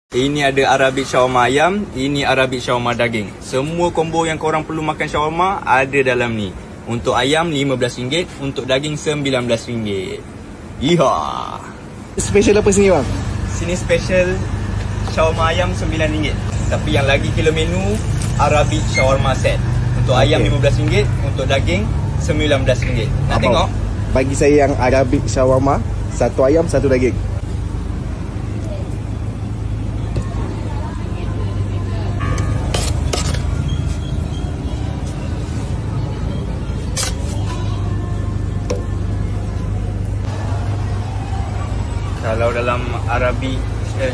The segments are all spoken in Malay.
Ini ada Arabic shawarma ayam, ini Arabic shawarma daging. Semua combo yang korang perlu makan shawarma ada dalam ni. Untuk ayam RM15, untuk daging RM19. Iha. Special apa sini bang? Sini special shawarma ayam RM9. Tapi yang lagi kilo menu Arabic shawarma set. Untuk ayam RM15, untuk daging RM19. Nak tengok? Bagi saya yang Arabic shawarma, satu ayam, satu daging. Kalau dalam Arabic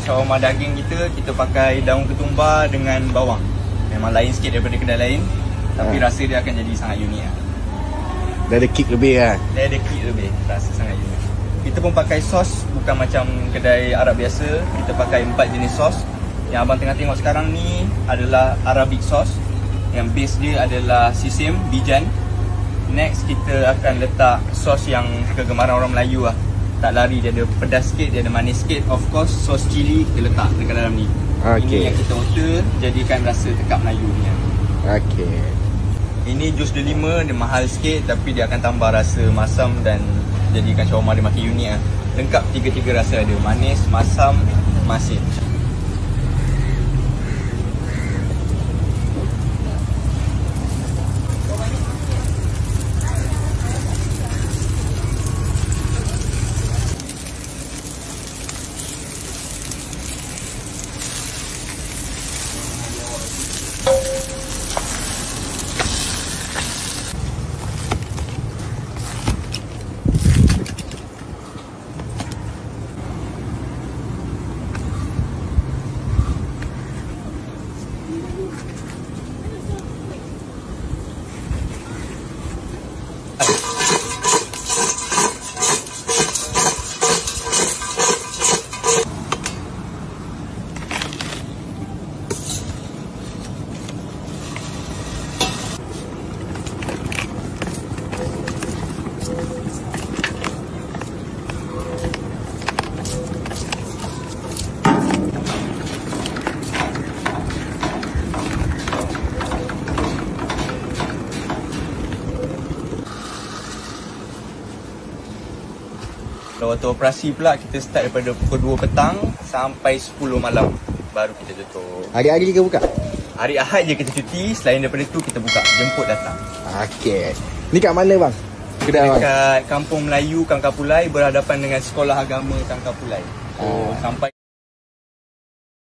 shawarma daging kita pakai daun ketumbar dengan bawang. Memang lain sikit daripada kedai lain, tapi rasa dia akan jadi sangat unik lah. Dia ada kick lebih lah. Dia ada kick lebih, rasa sangat unik. Kita pun pakai sos, bukan macam kedai Arab biasa. Kita pakai 4 jenis sos. Yang abang tengah tengok sekarang ni adalah Arabic sauce. Yang base dia adalah sisam, bijan. Next kita akan letak sos yang kegemaran orang Melayu lah. Tak lari, dia ada pedas sikit, dia ada manis sikit. Of course, sos cili kita letak dekat dalam ni. Ini yang kita order, jadikan rasa tekak Melayu punya. Ini jus delima, dia mahal sikit tapi dia akan tambah rasa masam dan jadikan shawarma dia makin unik lah. Lengkap tiga-tiga rasa ada, manis, masam, masin. Waktu operasi pula kita start daripada pukul 2 petang sampai 10 malam baru kita tutup. Hari-hari kita buka? Hari Ahad je kita cuti, selain daripada tu kita buka, jemput datang. Ni kat mana bang? Kedai bang? Dekat Kampung Melayu Kangkapulai, berhadapan dengan Sekolah Agama Kangkapulai. Sampai